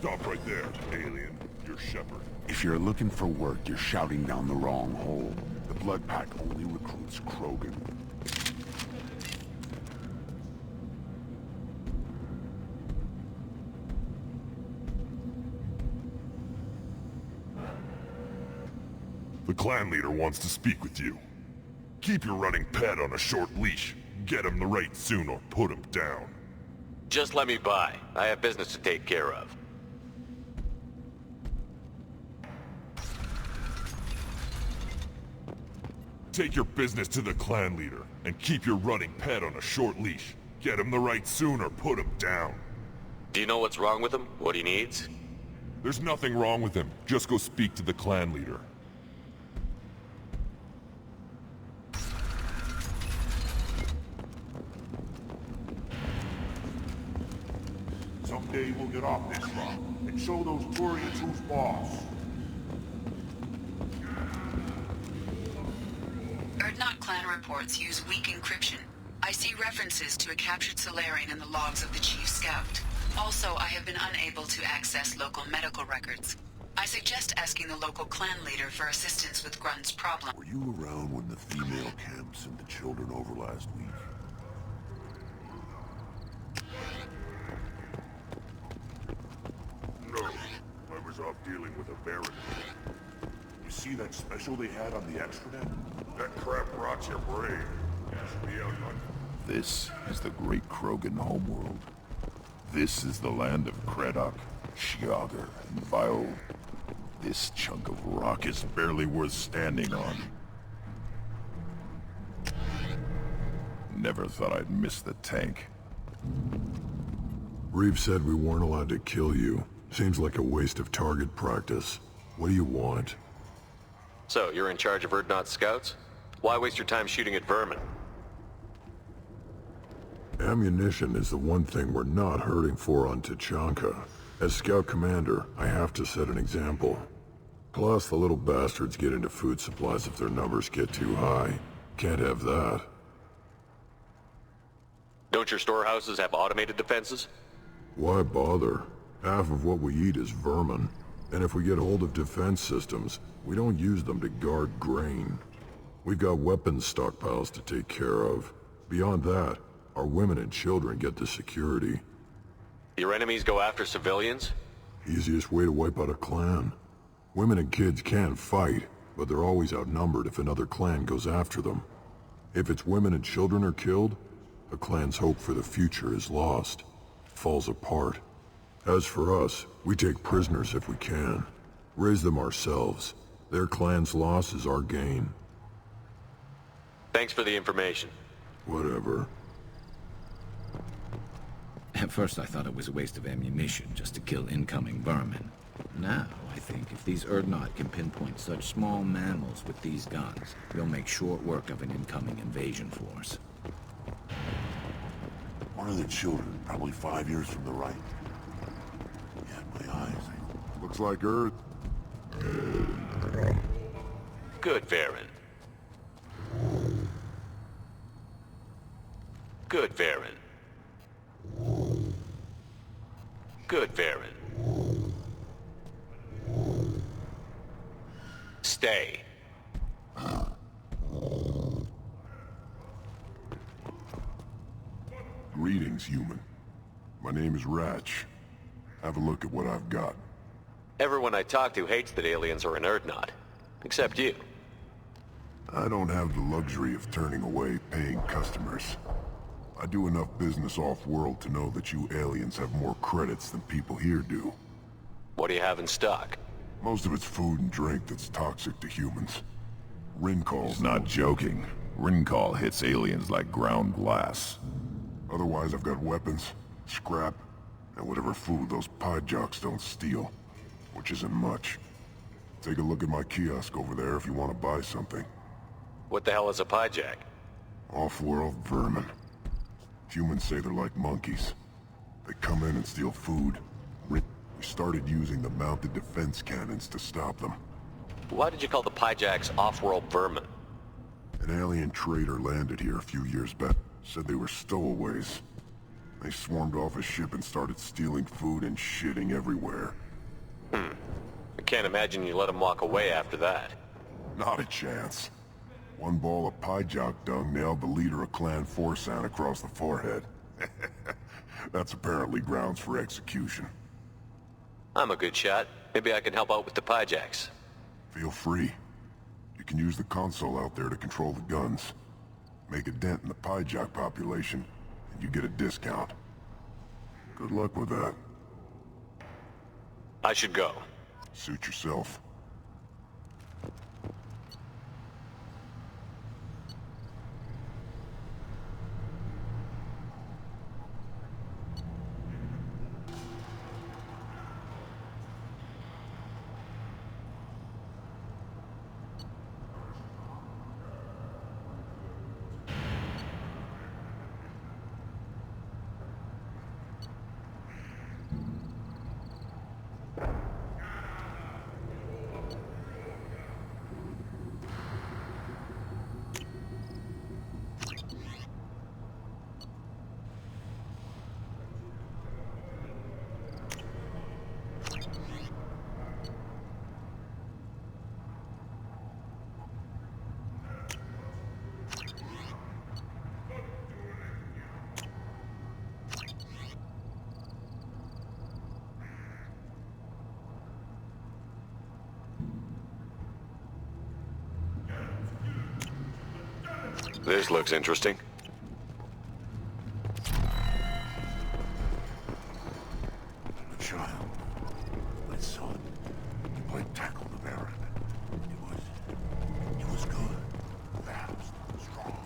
Stop right there, alien. You're Shepard. If you're looking for work, you're shouting down the wrong hole. The Blood Pack only recruits Krogan. The clan leader wants to speak with you. Keep your running pet on a short leash. Get him the right soon or put him down. Just let me by. I have business to take care of. Take your business to the clan leader, and keep your running pet on a short leash. Get him the right soon or put him down. Do you know what's wrong with him? What he needs? There's nothing wrong with him. Just go speak to the clan leader. Someday we'll get off this rock and show those Turians who's boss. Erdnot clan reports use weak encryption. I see references to a captured Solarian in the logs of the Chief Scout. Also, I have been unable to access local medical records. I suggest asking the local clan leader for assistance with Grunt's problem. Were you around when the female camp sent the children over last week? No. I was off dealing with a baron. You see that special they had on the extranet? That crap rots your brain. Should be out hunting. This is the great Krogan homeworld. This is the land of Kredok, Shiagar, and Vio. This chunk of rock is barely worth standing on. Never thought I'd miss the tank. Reeve said we weren't allowed to kill you. Seems like a waste of target practice. What do you want? So, you're in charge of Erdnot scouts? Why waste your time shooting at vermin? Ammunition is the one thing we're not hurting for on Tachanka. As scout commander, I have to set an example. Plus, the little bastards get into food supplies if their numbers get too high. Can't have that. Don't your storehouses have automated defenses? Why bother? Half of what we eat is vermin. And if we get hold of defense systems, we don't use them to guard grain. We've got weapons stockpiles to take care of. Beyond that, our women and children get the security. Your enemies go after civilians? Easiest way to wipe out a clan. Women and kids can fight, but they're always outnumbered if another clan goes after them. If its women and children are killed, a clan's hope for the future is lost. Falls apart. As for us, we take prisoners if we can. Raise them ourselves. Their clan's loss is our gain. Thanks for the information. Whatever. At first I thought it was a waste of ammunition just to kill incoming vermin. Now, I think if these Erdnot can pinpoint such small mammals with these guns, they'll make short work of an incoming invasion force. One of the children, probably 5 years from the right. Yeah, my eyes. Looks like Earth. Good, Varen. Good, Varen. Good, Varen. Stay. Greetings, human. My name is Ratch. Have a look at what I've got. Everyone I talk to hates that aliens are an Erdnot. Except you. I don't have the luxury of turning away paying customers. I do enough business off-world to know that you aliens have more credits than people here do. What do you have in stock? Most of it's food and drink that's toxic to humans. Rincall's Not joking. Rincall hits aliens like ground glass. Otherwise, I've got weapons, scrap, and whatever food those pie jocks don't steal. Which isn't much. Take a look at my kiosk over there if you want to buy something. What the hell is a pyjack? Off-world vermin. Humans say they're like monkeys. They come in and steal food. We started using the mounted defense cannons to stop them. Why did you call the pyjacks off-world vermin? An alien trader landed here a few years back. Said they were stowaways. They swarmed off a ship and started stealing food and shitting everywhere. I can't imagine you let him walk away after that. Not a chance. One ball of pie jock dung nailed the leader of Clan Forsan across the forehead. That's apparently grounds for execution. I'm a good shot. Maybe I can help out with the piejacks. Feel free. You can use the console out there to control the guns. Make a dent in the pie jock population, and you get a discount. Good luck with that. I should go. Suit yourself. This looks interesting. A child. My son. He played tackle the Baron. He was good. Fast. Strong.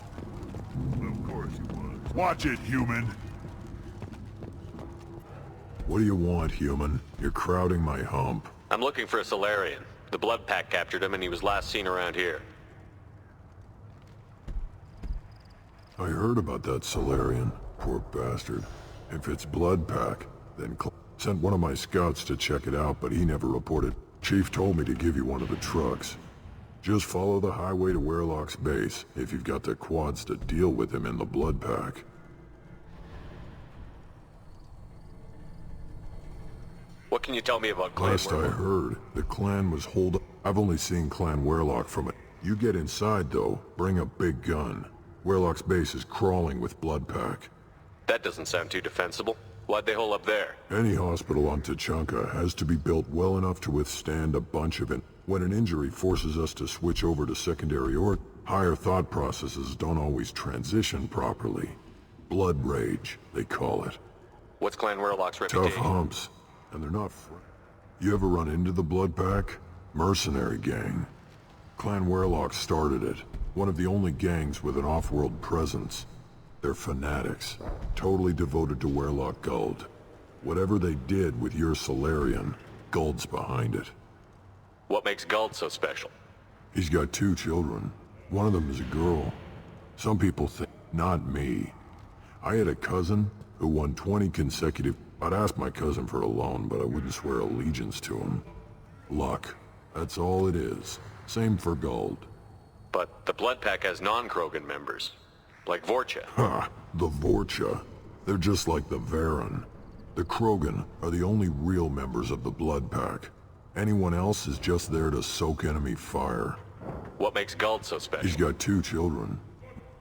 Of course he was. Watch it, human! What do you want, human? You're crowding my hump. I'm looking for a Solarian. The Blood Pack captured him and he was last seen around here. I heard about that Solarian. Poor bastard. If it's Blood Pack, then sent one of my scouts to check it out, but he never reported. Chief told me to give you one of the trucks. Just follow the highway to Werlock's base, if you've got the quads to deal with him in the Blood Pack. What can you tell me about Clan Last I Werlock? heard, the clan was holed up. I've only seen Clan Werlock from it. You get inside, though, bring a big gun. Werlock's base is crawling with Blood Pack. That doesn't sound too defensible. Why'd they hole up there? Any hospital on Tachanka has to be built well enough to withstand a bunch of it. When an injury forces us to switch over to secondary or higher thought processes don't always transition properly. Blood rage, they call it. What's Clan Werlock's Tough reputation? humps, and they're not You ever run into the Blood Pack? Mercenary gang. Clan Werlock started it. One of the only gangs with an off-world presence. They're fanatics, totally devoted to Werlock Guld. Whatever they did with your Solarian, Guld's behind it. What makes Guld so special? He's got 2 children. One of them is a girl. Some people think, not me. I had a cousin who won 20 consecutive... I'd ask my cousin for a loan, but I wouldn't swear allegiance to him. Luck. That's all it is. Same for Guld. But the Blood Pack has non-Krogan members, like Vorcha. Ha! The Vorcha. They're just like the Varen. The Krogan are the only real members of the Blood Pack. Anyone else is just there to soak enemy fire. What makes Guld so special? He's got 2 children.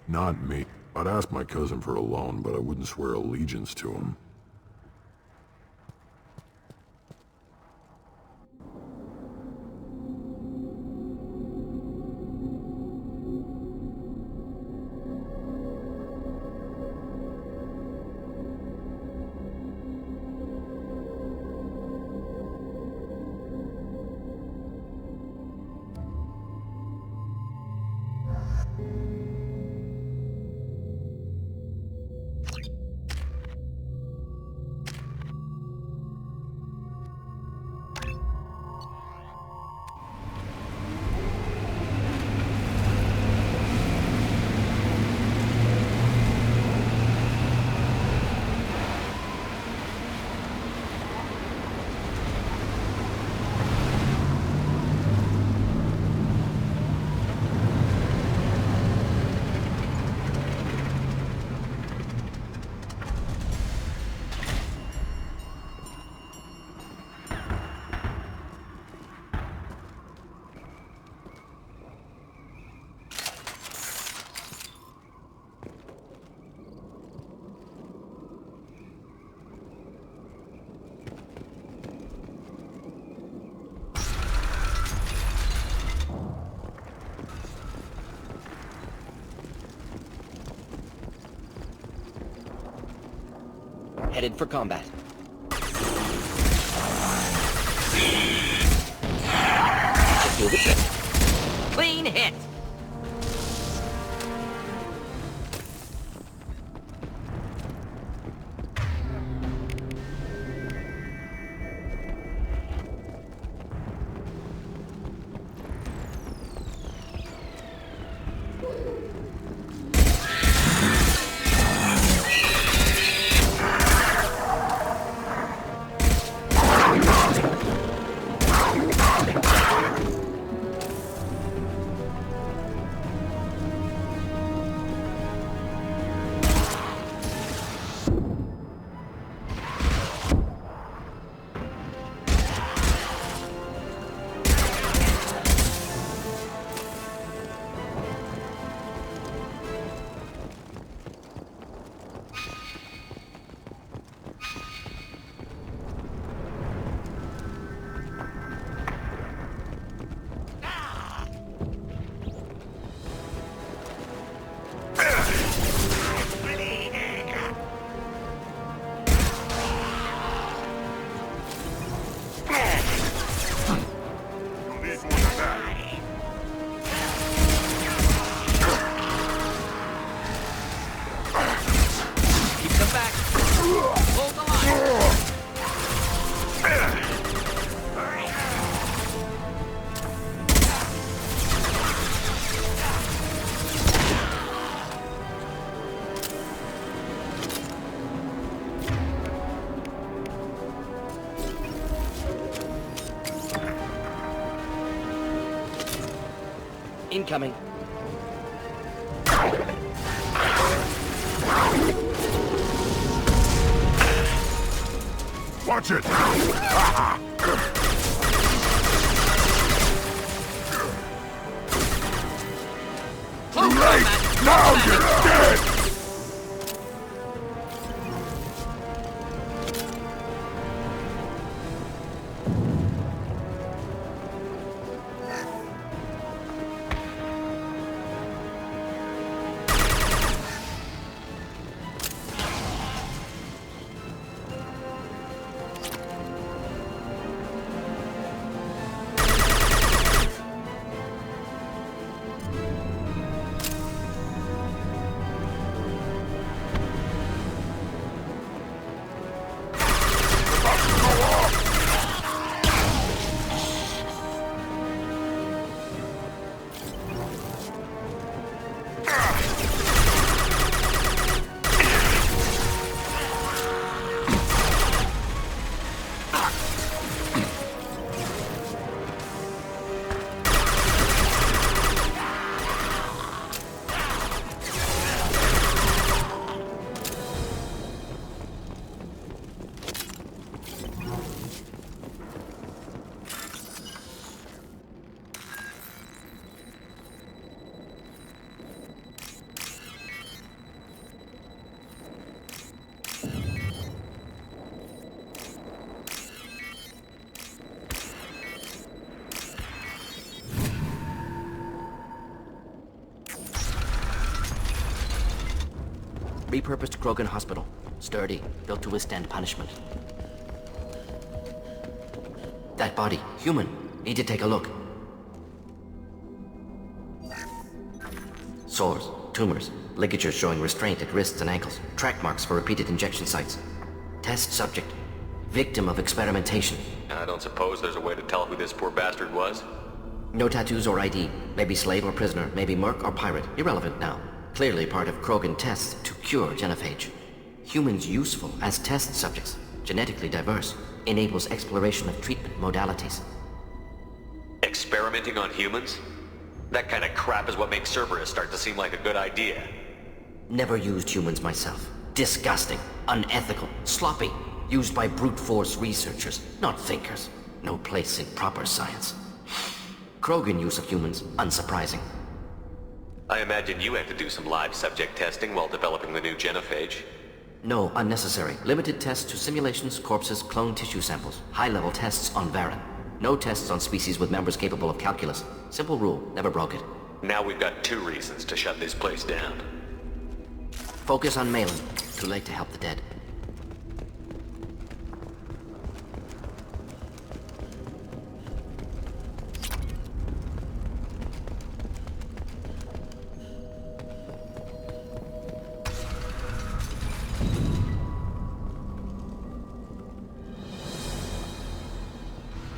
Not me. I'd ask my cousin for a loan, but I wouldn't swear allegiance to him. Headed for combat. Just do the trick. Clean hit! Incoming. Watch it! Too late! Now you're dead! Repurposed Krogan hospital. Sturdy, built to withstand punishment. That body, human. Need to take a look. Sores, tumors, ligatures showing restraint at wrists and ankles, track marks for repeated injection sites. Test subject. Victim of experimentation. I don't suppose there's a way to tell who this poor bastard was? No tattoos or ID. Maybe slave or prisoner, maybe merc or pirate. Irrelevant now. Clearly part of Krogan tests to cure genophage. Humans useful as test subjects. Genetically diverse. Enables exploration of treatment modalities. Experimenting on humans? That kind of crap is what makes Cerberus start to seem like a good idea. Never used humans myself. Disgusting. Unethical. Sloppy. Used by brute force researchers, not thinkers. No place in proper science. Krogan use of humans, unsurprising. I imagine you had to do some live subject testing while developing the new genophage. No, unnecessary. Limited tests to simulations, corpses, cloned tissue samples. High-level tests on Varen. No tests on species with members capable of calculus. Simple rule, never broke it. Now we've got 2 reasons to shut this place down. Focus on Malin. Too late to help the dead.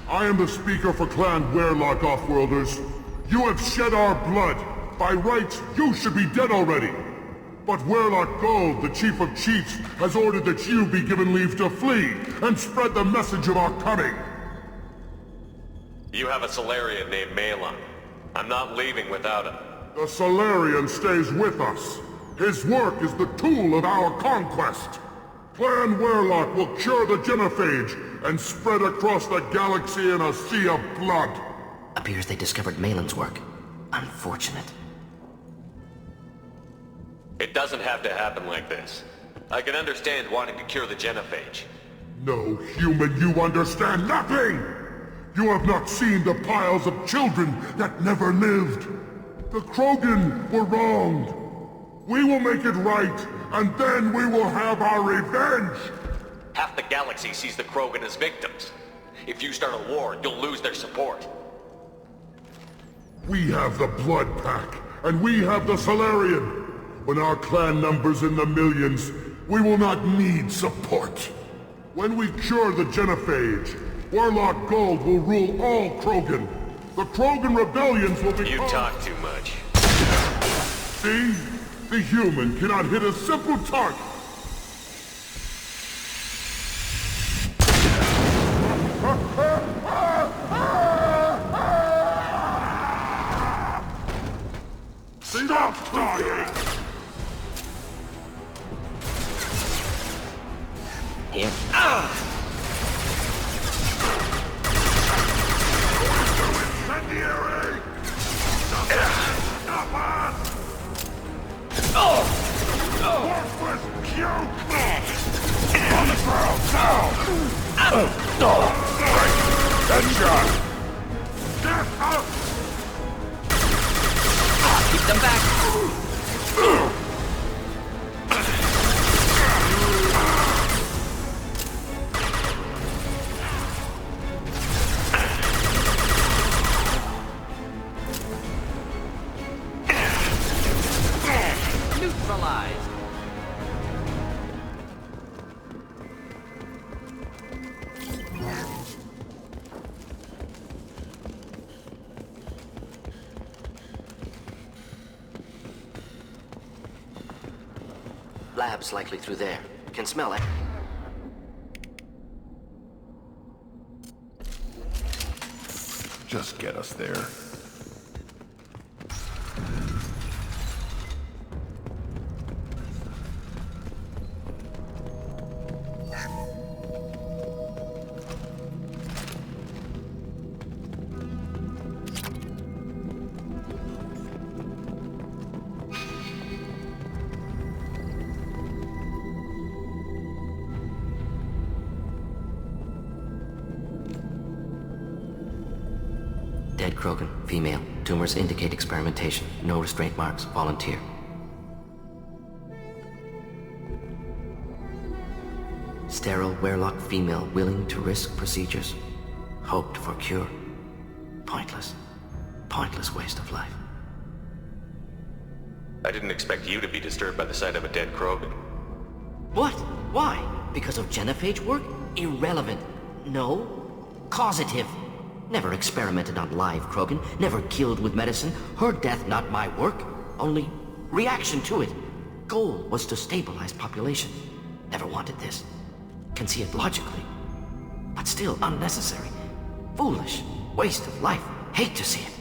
I am the speaker for Clan Werlock, Offworlders. You have shed our blood. By rights, you should be dead already. But Werlock Gold, the Chief of Chiefs, has ordered that you be given leave to flee and spread the message of our coming. You have a Solarian named Malon. I'm not leaving without him. The Solarian stays with us. His work is the tool of our conquest. Clan Werlock will cure the genophage and spread across the galaxy in a sea of blood. Appears they discovered Malon's work. Unfortunate. It doesn't have to happen like this. I can understand wanting to cure the genophage. No, human, you understand nothing! You have not seen the piles of children that never lived. The Krogan were wronged. We will make it right, and then we will have our revenge! Half the galaxy sees the Krogan as victims. If you start a war, you'll lose their support. We have the Blood Pack, and we have the Solarian. When our clan numbers in the millions, we will not need support. When we cure the genophage, Werlock Gold will rule all Krogan. The Krogan rebellions will be— You talk too much. See? The human cannot hit a simple target. Stop dying! Here. Incendiary! Stop us! Worthless puke! On the ground, now! Headshot! Get up! Keep them back! Neutralized! Lab's likely through there. Can smell it. Just get us there. Dead Krogan, female. Tumors indicate experimentation. No restraint marks. Volunteer. Sterile Werlock female willing to risk procedures. Hoped for cure. Pointless. Pointless waste of life. I didn't expect you to be disturbed by the sight of a dead Krogan. What? Why? Because of genophage work? Irrelevant. No. Causative. Never experimented on live Krogan, never killed with medicine. Her death, not my work. Only reaction to it. Goal was to stabilize population. Never wanted this. Can see it logically. But still unnecessary. Foolish. Waste of life. Hate to see it.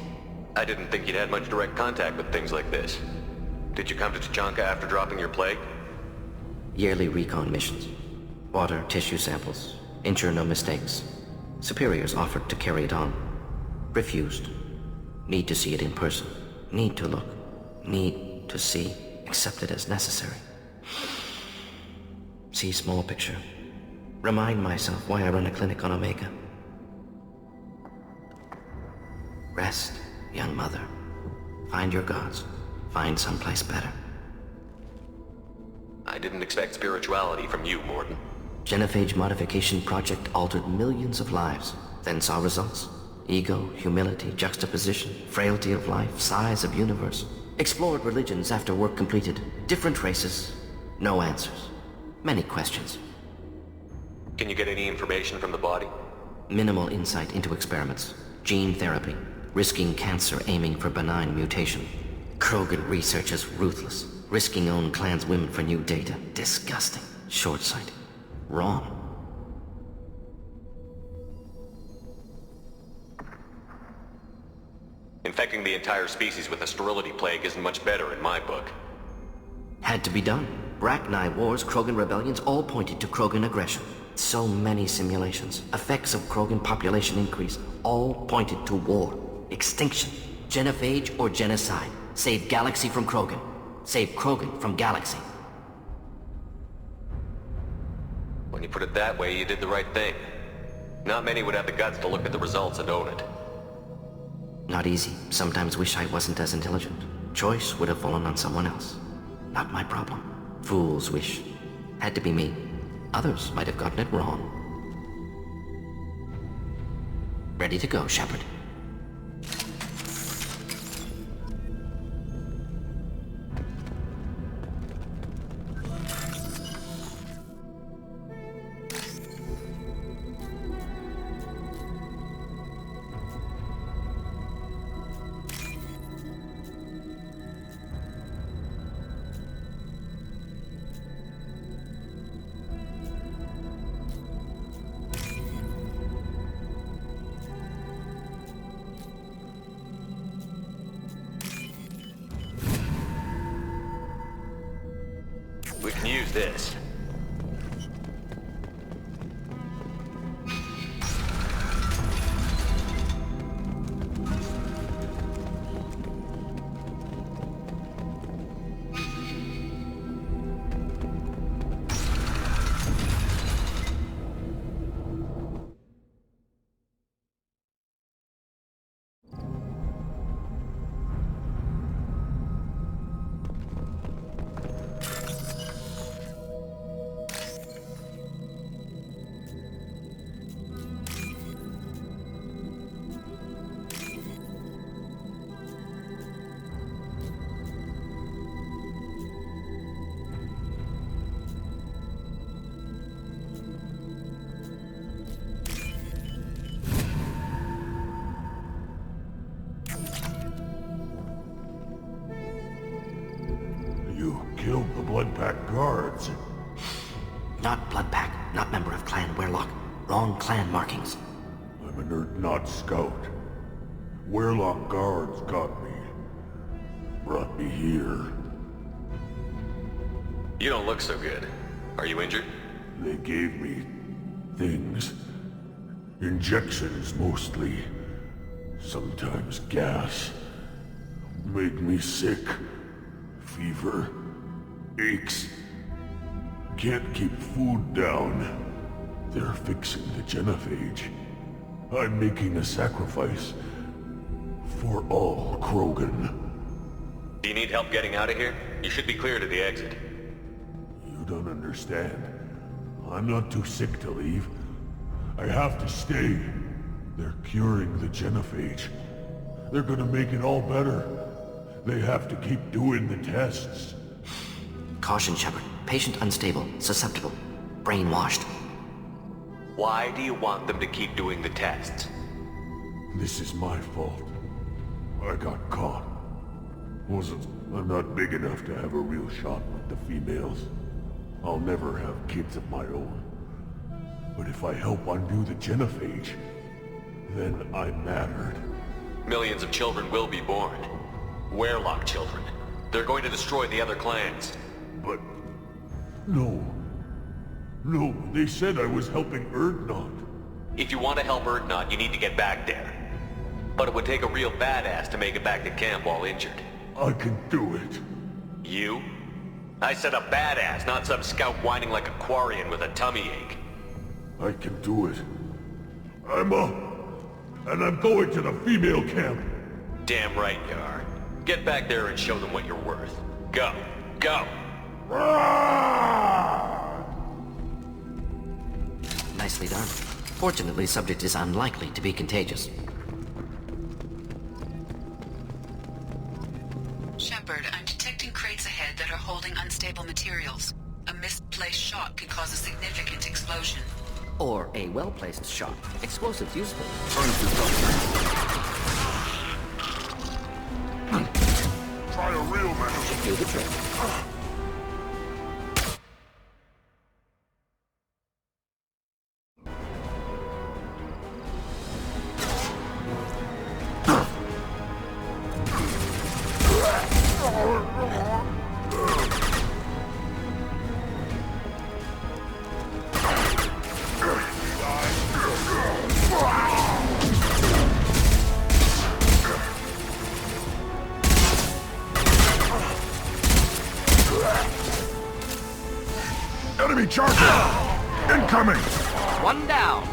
I didn't think you'd had much direct contact with things like this. Did you come to Tachanka after dropping your plague? Yearly recon missions. Water, tissue samples. Ensure no mistakes. Superiors offered to carry it on. Refused. Need to see it in person. Need to look. Need to see. Accepted as necessary. See small picture. Remind myself why I run a clinic on Omega. Rest, young mother. Find your gods. Find someplace better. I didn't expect spirituality from you, Morden. Genophage modification project altered millions of lives, then saw results. Ego, humility, juxtaposition, frailty of life, size of universe. Explored religions after work completed. Different races. No answers. Many questions. Can you get any information from the body? Minimal insight into experiments. Gene therapy. Risking cancer aiming for benign mutation. Krogan research is ruthless. Risking own clan's women for new data. Disgusting. Short-sighted. Wrong. Infecting the entire species with a sterility plague isn't much better in my book. Had to be done. Bracknai wars, Krogan rebellions, all pointed to Krogan aggression. So many simulations, effects of Krogan population increase, all pointed to war, extinction, genophage or genocide. Save galaxy from Krogan. Save Krogan from galaxy. When you put it that way, you did the right thing. Not many would have the guts to look at the results and own it. Not easy. Sometimes wish I wasn't as intelligent. Choice would have fallen on someone else. Not my problem. Fool's wish. Had to be me. Others might have gotten it wrong. Ready to go, Shepard. We can use this. Killed the Blood Pack guards. Not Blood Pack, not member of Clan Werlock. Wrong clan markings. I'm an Urdnot scout. Werlock guards got me. Brought me here. You don't look so good. Are you injured? They gave me things. Injections mostly. Sometimes gas. Made me sick. Fever. Aches. Can't keep food down. They're fixing the genophage. I'm making a sacrifice. For all Krogan. Do you need help getting out of here? You should be clear to the exit. You don't understand. I'm not too sick to leave. I have to stay. They're curing the genophage. They're gonna make it all better. They have to keep doing the tests. Caution, Shepard. Patient unstable, susceptible, brainwashed. Why do you want them to keep doing the tests? This is my fault. I got caught. I'm not big enough to have a real shot with the females. I'll never have kids of my own. But if I help undo the genophage, then I mattered. Millions of children will be born. Werlock children. They're going to destroy the other clans. But... No, they said I was helping Urdnot. If you want to help Urdnot, you need to get back there. But it would take a real badass to make it back to camp while injured. I can do it. You? I said a badass, not some scout whining like a Quarian with a tummy ache. I can do it. I'm up. And I'm going to the female camp. Damn right you are. Get back there and show them what you're worth. Go. Go! Nicely done. Fortunately, subject is unlikely to be contagious. Shepard, I'm detecting crates ahead that are holding unstable materials. A misplaced shot could cause a significant explosion. Or a well-placed shot. Explosives useful. Burns his throat. Try a real man. Should do the trick. Enemy charger! Incoming! One down.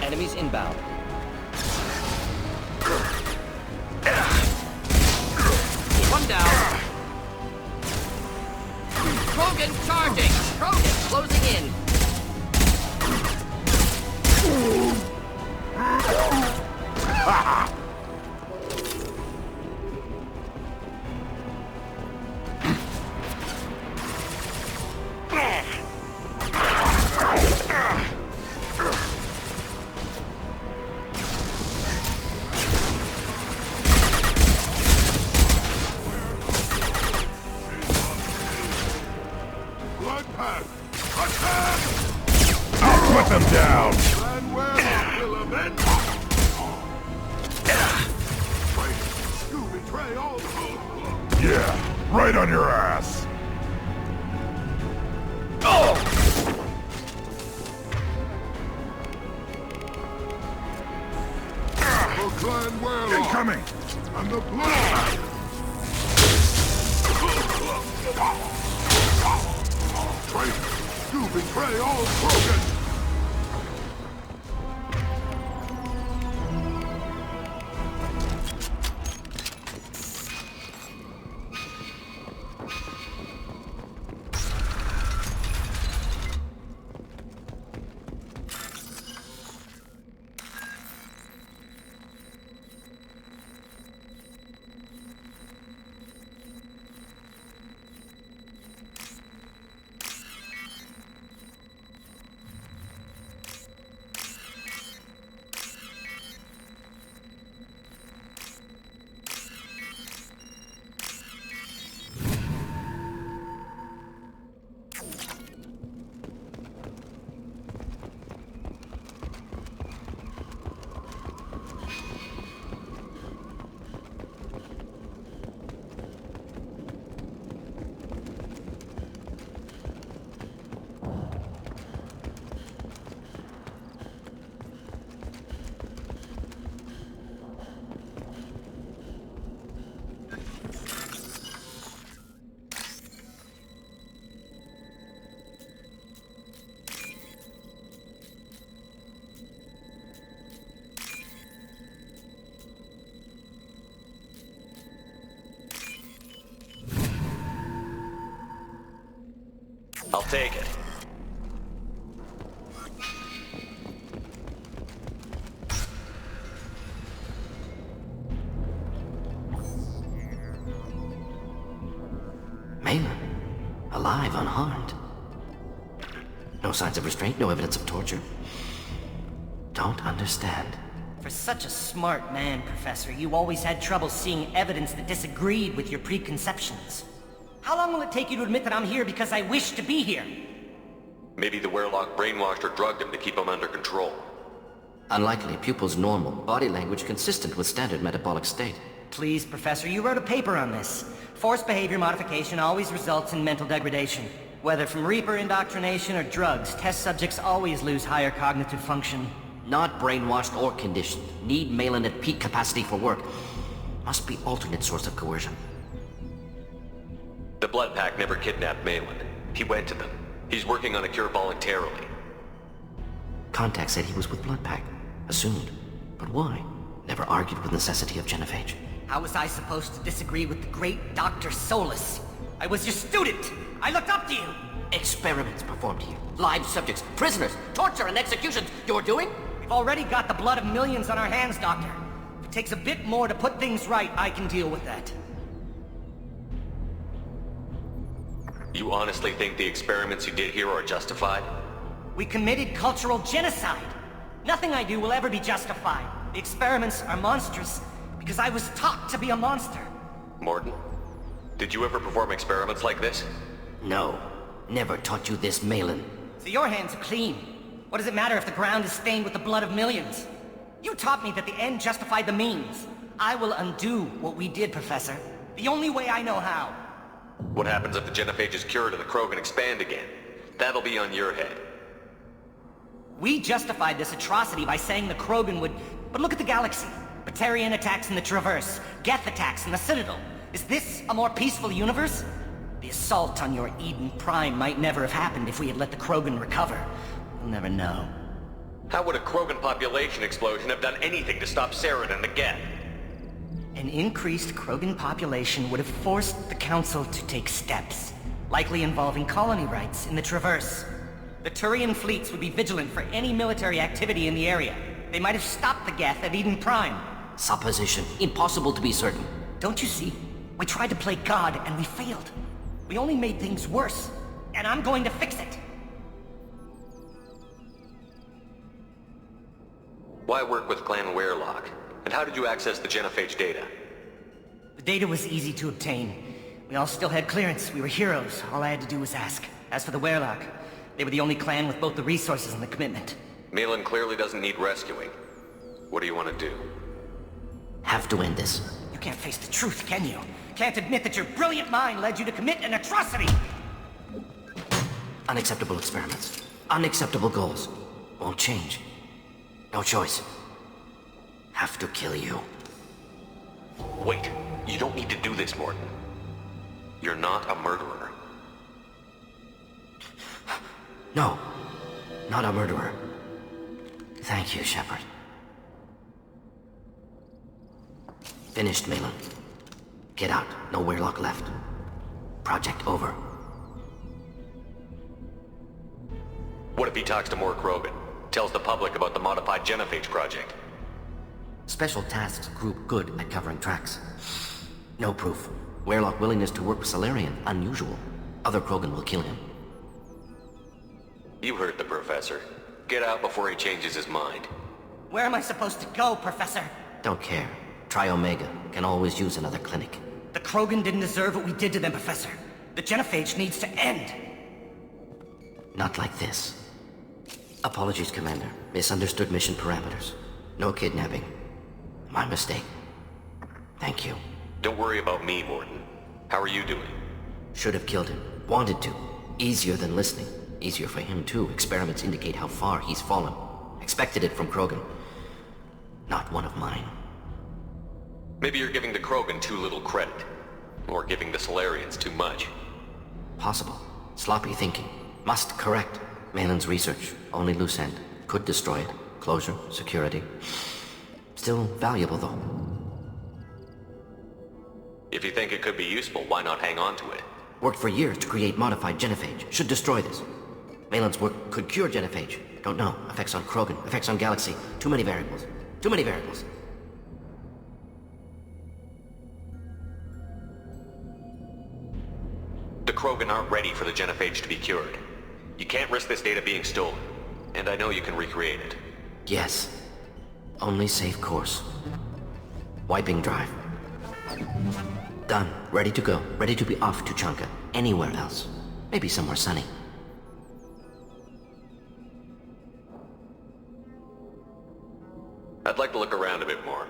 Enemies inbound. One down. Krogan charging. Krogan closing in. Put them down! Yeah, right on your ass! Incoming! And the blood! You betray all Krogan! I'll take it. Malin, alive, unharmed. No signs of restraint, no evidence of torture. Don't understand. For such a smart man, Professor, you always had trouble seeing evidence that disagreed with your preconceptions. How long will it take you to admit that I'm here because I wish to be here? Maybe the Werlock brainwashed or drugged him to keep him under control. Unlikely, pupils normal, body language consistent with standard metabolic state. Please, Professor, you wrote a paper on this. Forced behavior modification always results in mental degradation. Whether from Reaper indoctrination or drugs, test subjects always lose higher cognitive function. Not brainwashed or conditioned. Need Malin at peak capacity for work. Must be alternate source of coercion. The Blood Pack never kidnapped Malin. He went to them. He's working on a cure voluntarily. Contact said he was with Blood Pack. Assumed. But why? Never argued with necessity of genophage. How was I supposed to disagree with the great Dr. Solus? I was your student! I looked up to you! Experiments performed here. Live subjects, prisoners, torture and executions. You're doing? We've already got the blood of millions on our hands, Doctor. If it takes a bit more to put things right, I can deal with that. You honestly think the experiments you did here are justified? We committed cultural genocide. Nothing I do will ever be justified. The experiments are monstrous because I was taught to be a monster. Morton, did you ever perform experiments like this? No. Never taught you this, Malin. So your hands are clean. What does it matter if the ground is stained with the blood of millions? You taught me that the end justified the means. I will undo what we did, Professor. The only way I know how. What happens if the genophage is cured and the Krogan expand again? That'll be on your head. We justified this atrocity by saying the Krogan would... But look at the galaxy. Batarian attacks in the Traverse. Geth attacks in the Citadel. Is this a more peaceful universe? The assault on your Eden Prime might never have happened if we had let the Krogan recover. We'll never know. How would a Krogan population explosion have done anything to stop Saren and the Geth? An increased Krogan population would have forced the Council to take steps, likely involving colony rights in the Traverse. The Turian fleets would be vigilant for any military activity in the area. They might have stopped the Geth at Eden Prime. Supposition. Impossible to be certain. Don't you see? We tried to play God and we failed. We only made things worse. And I'm going to fix it. Why work with Clan Werelock? And how did you access the genophage data? The data was easy to obtain. We all still had clearance. We were heroes. All I had to do was ask. As for the Werelock, they were the only clan with both the resources and the commitment. Malin clearly doesn't need rescuing. What do you want to do? Have to end this. You can't face the truth, can you? Can't admit that your brilliant mind led you to commit an atrocity! Unacceptable experiments. Unacceptable goals. Won't change. No choice. Have to kill you. Wait. You don't need to do this, Morton. You're not a murderer. No. Not a murderer. Thank you, Shepard. Finished, Malin. Get out. No Werelock left. Project over. What if he talks to more Krogan? Tells the public about the modified genophage project? Special tasks group good at covering tracks. No proof. Werelock willingness to work with Salarian, unusual. Other Krogan will kill him. You heard the Professor. Get out before he changes his mind. Where am I supposed to go, Professor? Don't care. Try Omega. Can always use another clinic. The Krogan didn't deserve what we did to them, Professor. The genophage needs to end. Not like this. Apologies, Commander. Misunderstood mission parameters. No kidnapping. My mistake. Thank you. Don't worry about me, Morton. How are you doing? Should have killed him. Wanted to. Easier than listening. Easier for him, too. Experiments indicate how far he's fallen. Expected it from Krogan. Not one of mine. Maybe you're giving the Krogan too little credit. Or giving the Solarians too much. Possible. Sloppy thinking. Must correct. Malin's research. Only loose end. Could destroy it. Closure. Security. Still valuable, though. If you think it could be useful, why not hang on to it? Worked for years to create modified genophage. Should destroy this. Malin's work could cure genophage. Don't know. Effects on Krogan. Effects on Galaxy. Too many variables. Too many variables. The Krogan aren't ready for the genophage to be cured. You can't risk this data being stolen. And I know you can recreate it. Yes. Only safe course. Wiping drive. Done. Ready to go. Ready to be off to Chanka. Anywhere else. Maybe somewhere sunny. I'd like to look around a bit more.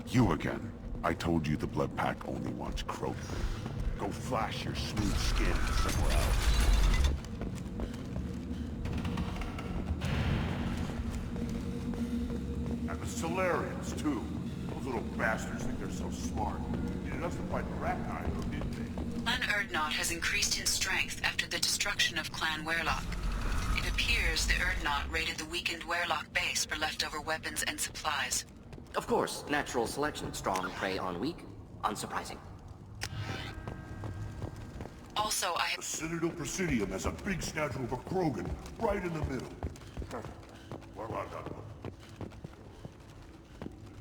You again. I told you the Blood Pack only wants Krogan. Go flash your smooth skin somewhere else. And the Solarians, too. Those little bastards think they're so smart. Needed us to fight the Rat Guy, though, didn't they? Clan Urdnot has increased in strength after the destruction of Clan Werlock. It appears the Urdnot raided the weakened Werlock base for leftover weapons and supplies. Of course, natural selection. Strong prey on weak. Unsurprising. Also, I have... The Citadel Presidium has a big statue of a Krogan right in the middle.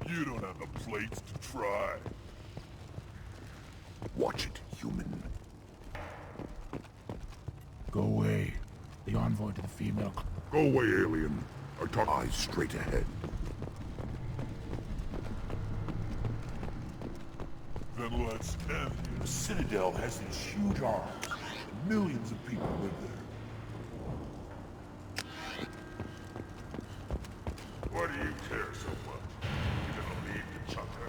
You don't have the plates to try. Watch it, human. Go away. The envoy to the female... Go away, alien. I talk... Eyes straight ahead. Then let's end The Citadel has these huge arms. Millions of people live there. Why do you care so much? You didn't leave the chunker.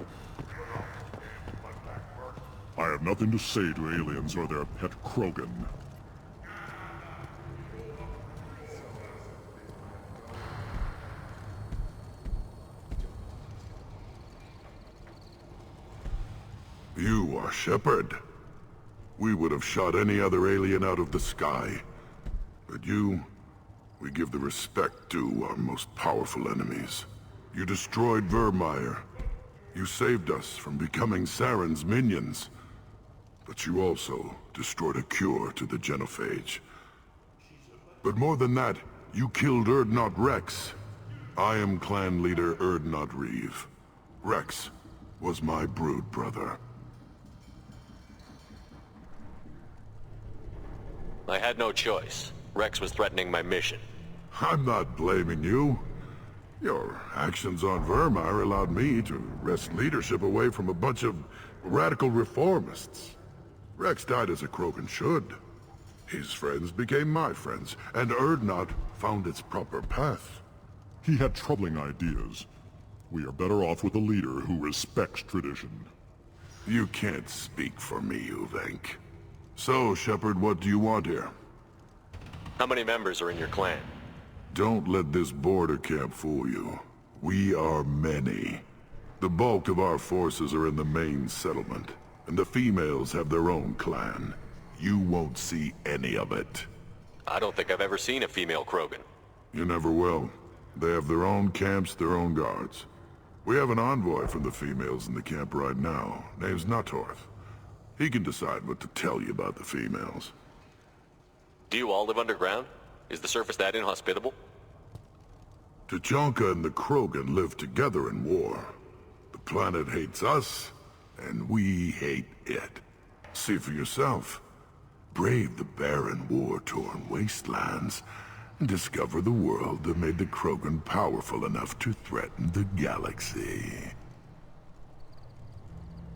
I have nothing to say to aliens or their pet Krogan. You are Shepard. We would have shot any other alien out of the sky. But you, we give the respect due our most powerful enemies. You destroyed Vermeer. You saved us from becoming Saren's minions. But you also destroyed a cure to the genophage. But more than that, you killed Urdnot Rex. I am clan leader Urdnot Reeve. Rex was my brood brother. I had no choice. Rex was threatening my mission. I'm not blaming you. Your actions on Vermeer allowed me to wrest leadership away from a bunch of radical reformists. Rex died as a Krogan should. His friends became my friends, and Urdnot found its proper path. He had troubling ideas. We are better off with a leader who respects tradition. You can't speak for me, Uvenk. So, Shepard, what do you want here? How many members are in your clan? Don't let this border camp fool you. We are many. The bulk of our forces are in the main settlement, and the females have their own clan. You won't see any of it. I don't think I've ever seen a female Krogan. You never will. They have their own camps, their own guards. We have an envoy from the females in the camp right now. Name's Natorth. He can decide what to tell you about the females. Do you all live underground? Is the surface that inhospitable? Tuchanka and the Krogan live together in war. The planet hates us, and we hate it. See for yourself. Brave the barren, war-torn wastelands, and discover the world that made the Krogan powerful enough to threaten the galaxy.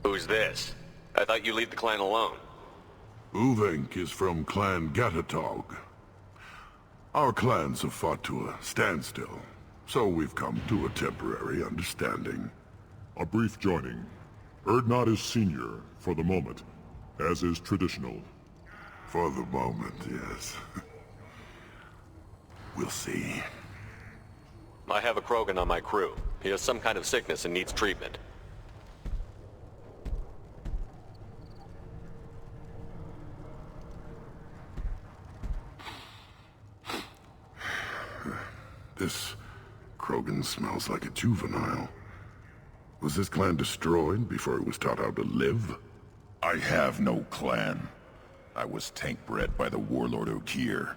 Who's this? I thought you lead the clan alone. Uvenk is from Clan Gatatog. Our clans have fought to a standstill, so we've come to a temporary understanding. A brief joining. Erdnot is senior, for the moment, as is traditional. For the moment, yes. We'll see. I have a Krogan on my crew. He has some kind of sickness and needs treatment. This Krogan smells like a juvenile. Was this clan destroyed before it was taught how to live? I have no clan. I was tank-bred by the warlord Okier.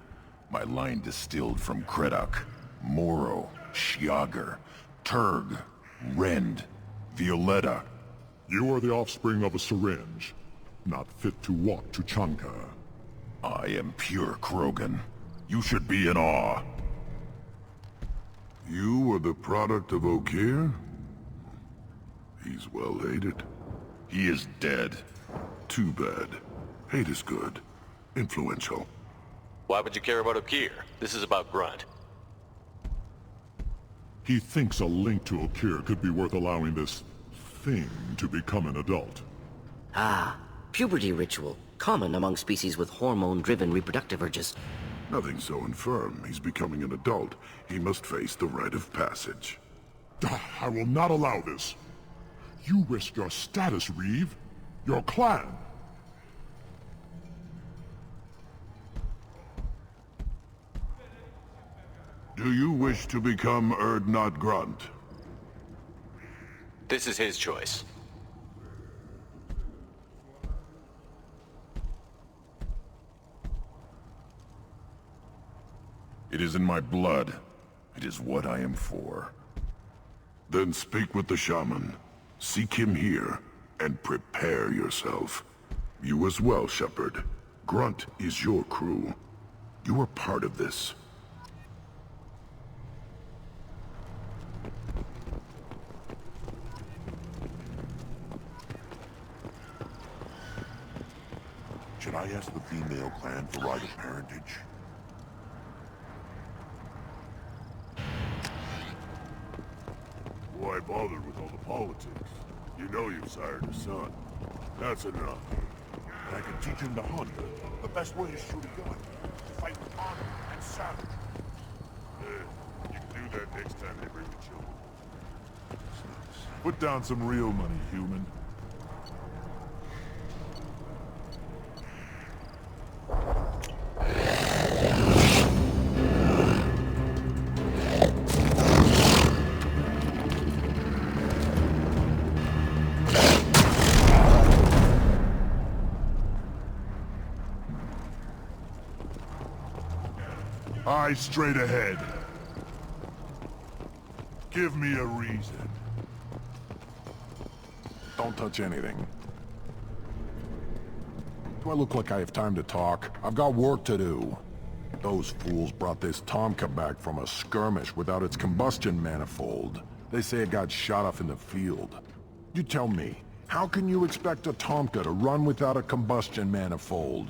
My line distilled from Kredok, Moro, Shiagar, Turg, Rend, Violetta. You are the offspring of a syringe, not fit to walk to Chanka. I am pure Krogan. You should be in awe. You were the product of Okier? He's well hated. He is dead. Too bad. Hate is good. Influential. Why would you care about Okier? This is about Grunt. He thinks a link to Okier could be worth allowing this thing to become an adult. Ah, puberty ritual. Common among species with hormone-driven reproductive urges. Nothing so infirm. He's becoming an adult. He must face the rite of passage. I will not allow this. You risk your status, Reeve. Your clan. Do you wish to become Erdnot Grunt? This is his choice. It is in my blood. It is what I am for. Then speak with the shaman. Seek him here, and prepare yourself. You as well, Shepard. Grunt is your crew. You are part of this. Should I ask the female clan for right of parentage? Why bother with all the politics? You know you've sired a son. That's enough. I can teach him to hunt. The best way is shoot a gun. Fight with honor and savage. You can do that next time they bring the children. Put down some real money, human. Eyes straight ahead. Give me a reason. Don't touch anything. Do I look like I have time to talk? I've got work to do. Those fools brought this Tomka back from a skirmish without its combustion manifold. They say it got shot off in the field. You tell me, how can you expect a Tomka to run without a combustion manifold?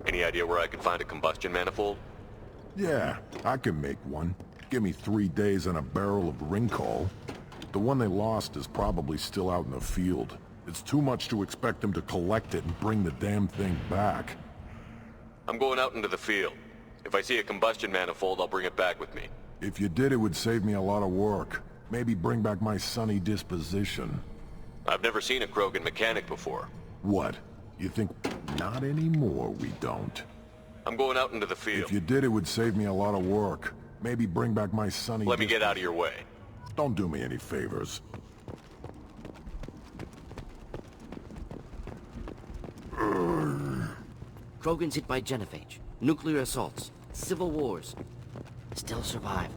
Any idea where I could find a combustion manifold? Yeah, I can make one. Give me 3 days and a barrel of Rincol. The one they lost is probably still out in the field. It's too much to expect them to collect it and bring the damn thing back. I'm going out into the field. If I see a combustion manifold, I'll bring it back with me. If you did, it would save me a lot of work. Maybe bring back my sunny disposition. I've never seen a Krogan mechanic before. What? You think not anymore, we don't? I'm going out into the field. If you did, it would save me a lot of work. Maybe bring back my sunny Let me get out of your way. Don't do me any favors. Krogans hit by genophage, nuclear assaults, civil wars. Still survive.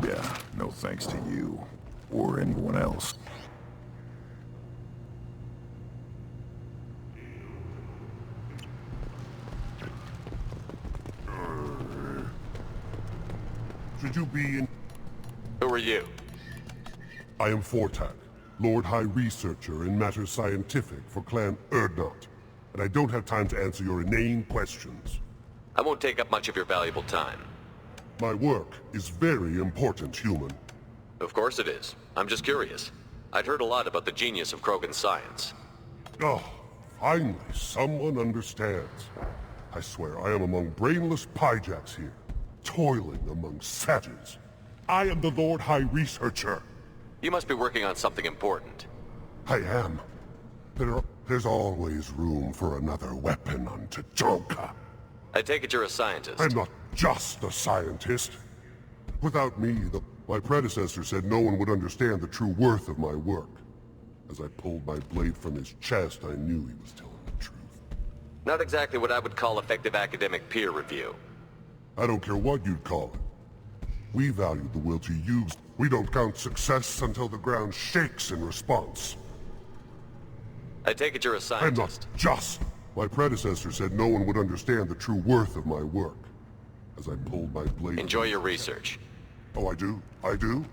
Yeah, no thanks to you. Or anyone else. Should you be in... Who are you? I am Fortak, Lord High Researcher in matters scientific for Clan Erdnot, and I don't have time to answer your inane questions. I won't take up much of your valuable time. My work is very important, human. Of course it is. I'm just curious. I'd heard a lot about the genius of Krogan science. Oh, finally, someone understands. I swear I am among brainless pyjacks here, toiling among savages. I am the Lord High Researcher. You must be working on something important. I am. There's always room for another weapon on Tajoka. I take it you're a scientist. I'm not just a scientist. Without me, my predecessor said no one would understand the true worth of my work. As I pulled my blade from his chest, I knew he was telling the truth. Not exactly what I would call effective academic peer review. I don't care what you'd call it. We value the will to use. We don't count success until the ground shakes in response. I take it you're a scientist. I'm not just. My predecessor said no one would understand the true worth of my work. As I pulled my blade... Enjoy your research. Oh, I do? I do?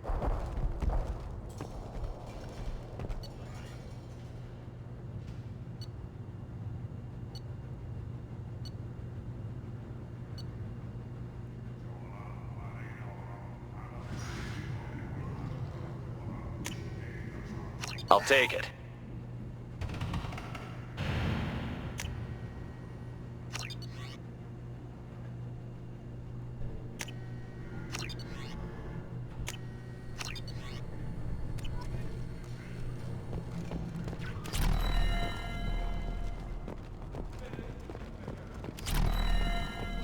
I'll take it.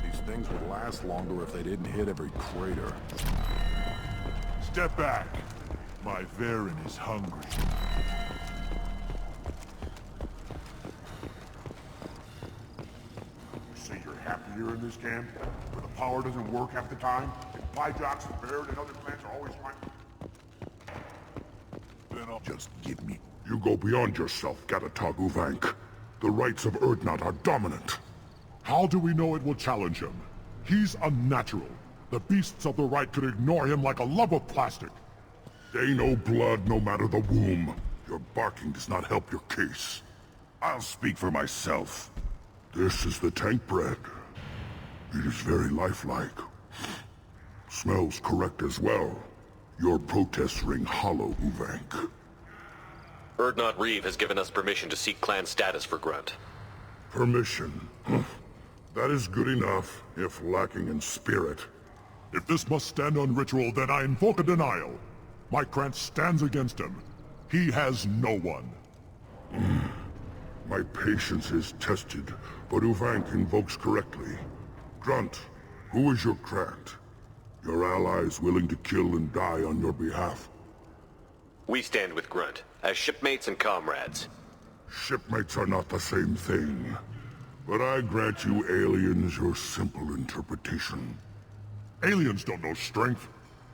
These things would last longer if they didn't hit every crater. Step back. My Varen is hungry. You say you're happier in this camp? Where the power doesn't work half the time? And Pyjocks and Baird and other clans are always trying... Then I'll just give me... You go beyond yourself, Gatatog Uvank. The rights of Urdnot are dominant. How do we know it will challenge him? He's unnatural. The beasts of the right could ignore him like a lump of plastic. They know blood no matter the womb. Your barking does not help your case. I'll speak for myself. This is the tank bread. It is very lifelike. Smells correct as well. Your protests ring hollow, Uvank. Urdnot Reeve has given us permission to seek clan status for Grunt. Permission? That is good enough, if lacking in spirit. If this must stand on ritual, then I invoke a denial. My clan stands against him. He has no one. My patience is tested, but Uvank invokes correctly. Grunt, who is your Krant? Your allies willing to kill and die on your behalf? We stand with Grunt, as shipmates and comrades. Shipmates are not the same thing. But I grant you aliens your simple interpretation. Aliens don't know strength.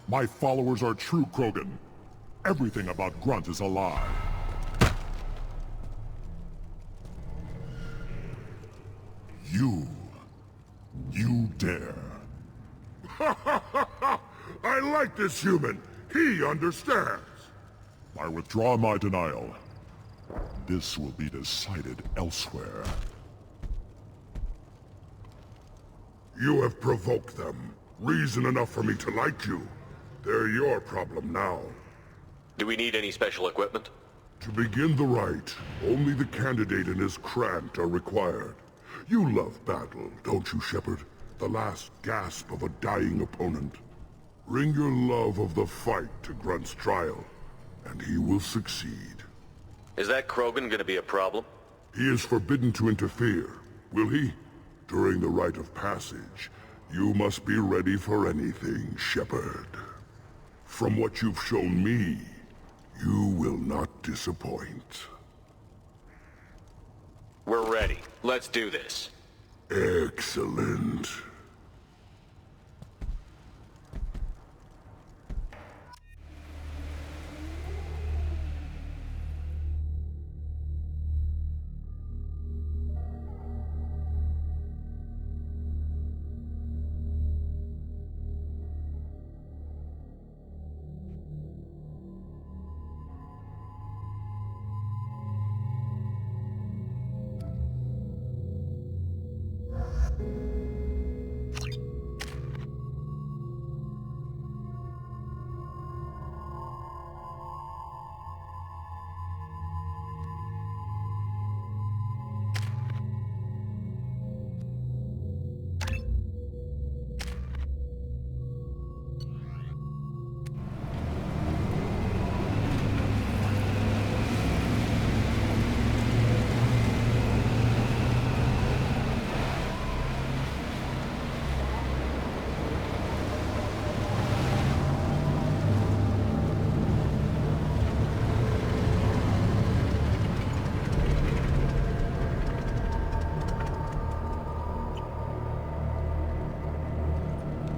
My followers are true Krogan. Everything about Grunt is a lie. You dare. I like this human. He understands. I withdraw my denial. This will be decided elsewhere. You have provoked them. Reason enough for me to like you. They're your problem now. Do we need any special equipment? To begin the rite, only the candidate and his Krant are required. You love battle, don't you, Shepard? The last gasp of a dying opponent. Bring your love of the fight to Grunt's trial, and he will succeed. Is that Krogan gonna be a problem? He is forbidden to interfere, will he? During the rite of passage, you must be ready for anything, Shepard. From what you've shown me, you will not disappoint. We're ready. Let's do this. Excellent.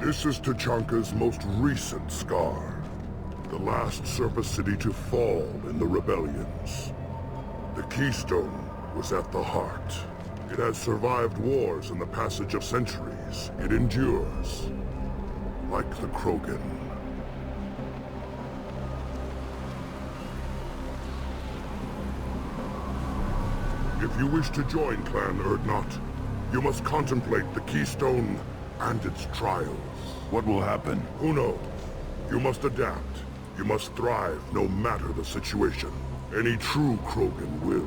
This is Tachanka's most recent scar. The last surface city to fall in the rebellions. The Keystone was at the heart. It has survived wars and the passage of centuries. It endures. Like the Krogan. If you wish to join Clan Urdnot, you must contemplate the Keystone and its trials. What will happen? Who knows? You must adapt. You must thrive no matter the situation. Any true Krogan will.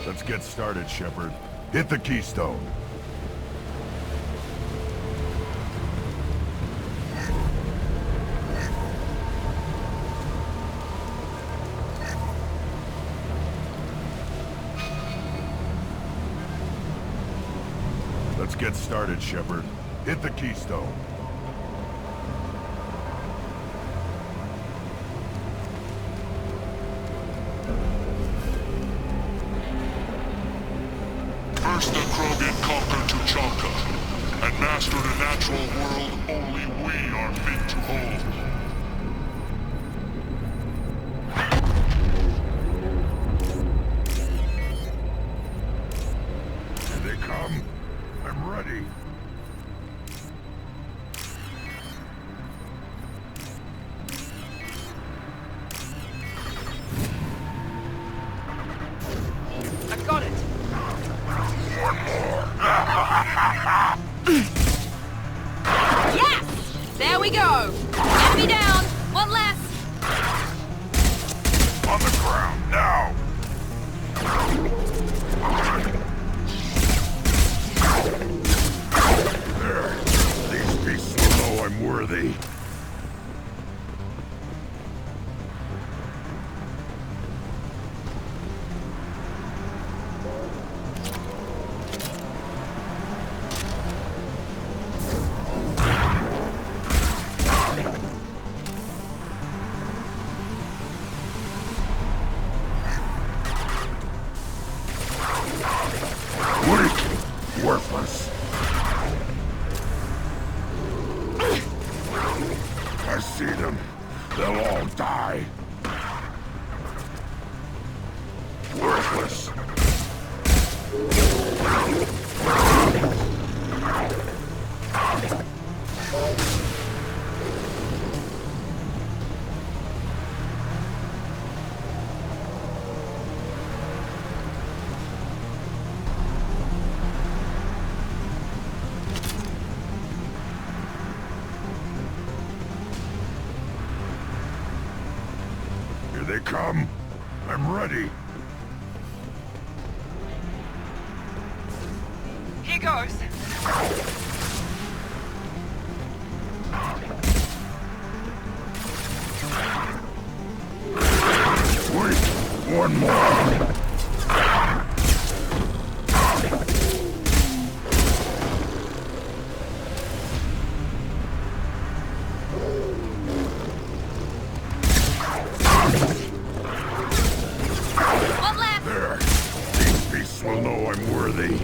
Let's get started, Shepard. Hit the Keystone. Let's get started, Shepard. Hit the Keystone. First the Krogan conquered Tachanka, and mastered a natural world only we are fit to hold. Here they come. I'm ready. I got it! Yes! There we go! Enemy down! One less! On the ground, now! There. These beasts will know I'm worthy. Weak. Worthless. I see them. They'll all die. Worthless. Here they come. I'm ready. Here goes! Wait. One more. One left! There. These beasts will know I'm worthy.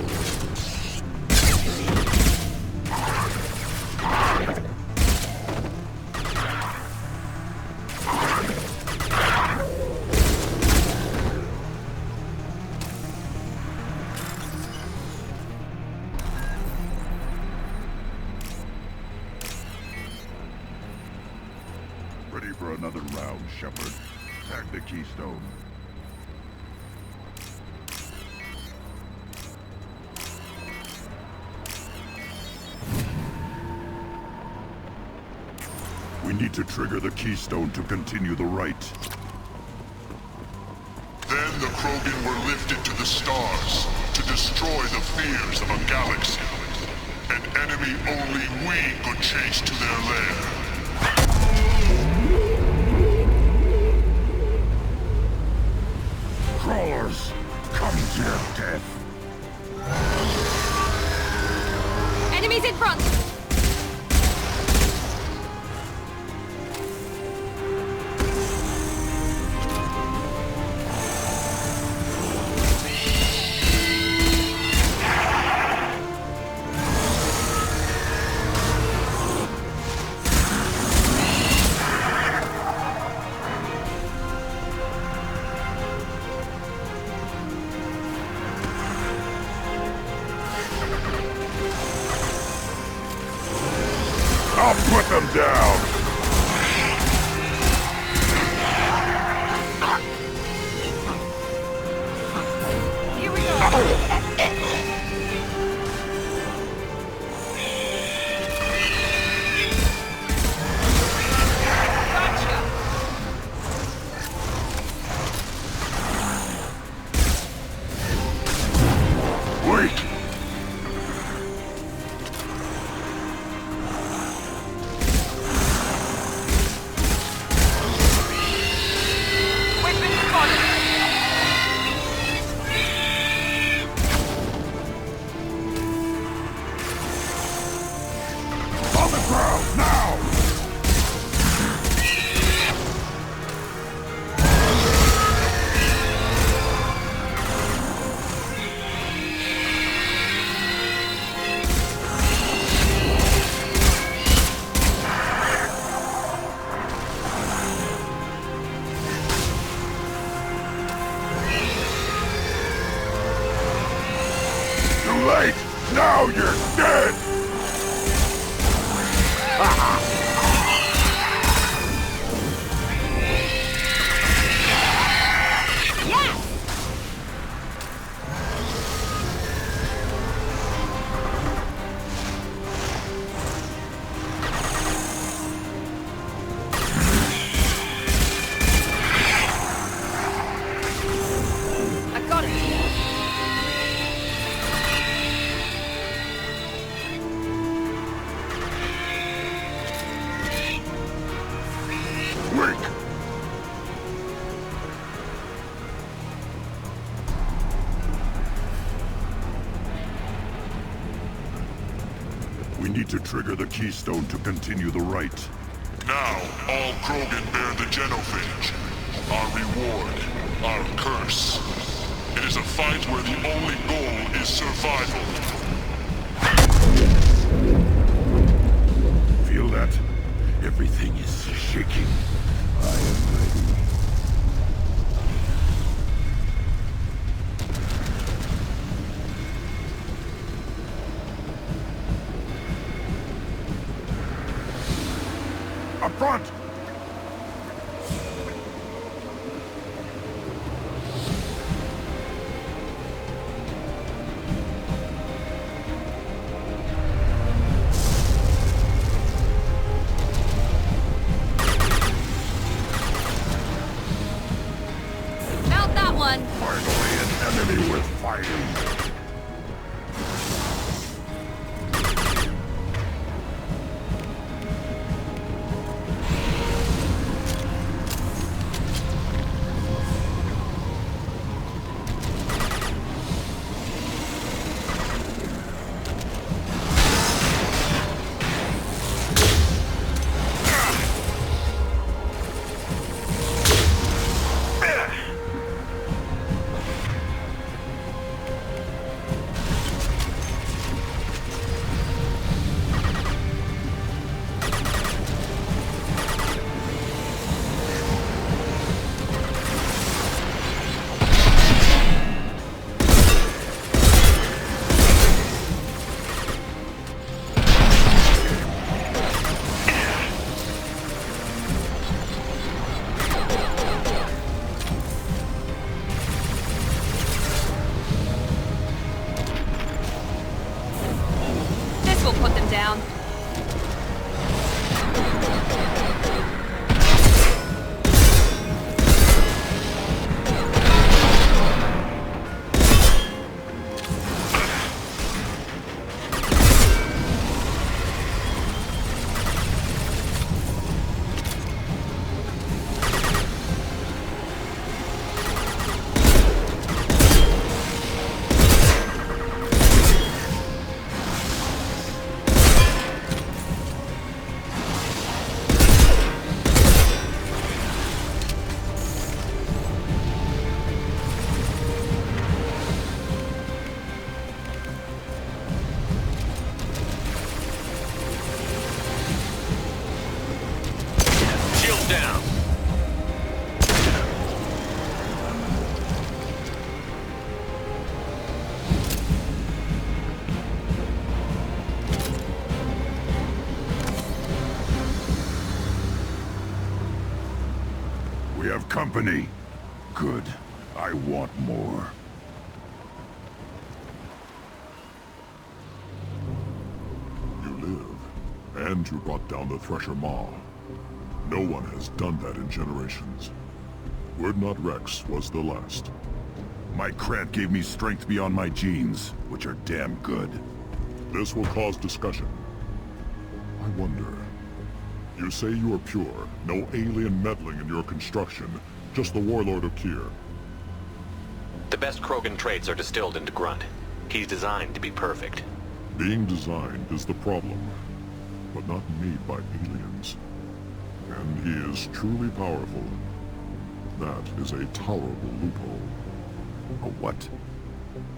Ready for another round, Shepard. Tag the Keystone. We need to trigger the Keystone to continue the rite. Then the Krogan were lifted to the stars to destroy the fears of a galaxy. An enemy only we could chase to their lair. Crawlers, come to your death. Enemies in front! Now you're dead! We need to trigger the keystone to continue the rite. Now, all Krogan bear the genophage. Our reward, our curse. It is a fight where the only goal is survival. Feel that? Everything is shaking. I am ready. Up front! Found that one! Finally, an enemy worth fighting. We'll put them down. Down. We have company. Good. I want more. You live, and you brought down the Thresher Maw. No one has done that in generations. Word Not Rex was the last. My Krat gave me strength beyond my genes, which are damn good. This will cause discussion. I wonder... You say you are pure, no alien meddling in your construction, just the Warlord of Kier. The best Krogan traits are distilled into Grunt. He's designed to be perfect. Being designed is the problem, but not made by aliens. And he is truly powerful. That is a tolerable loophole. A what?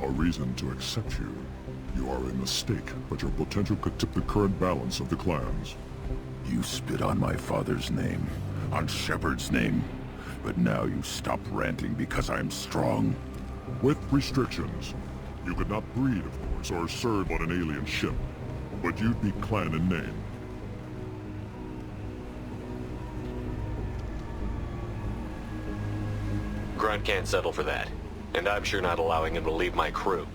A reason to accept you. You are a mistake, but your potential could tip the current balance of the clans. You spit on my father's name, on Shepard's name, but now you stop ranting because I'm strong. With restrictions. You could not breed, of course. quarters or serve on an alien ship. But you'd be clan in name. Grunt can't settle for that. And I'm sure not allowing him to leave my crew.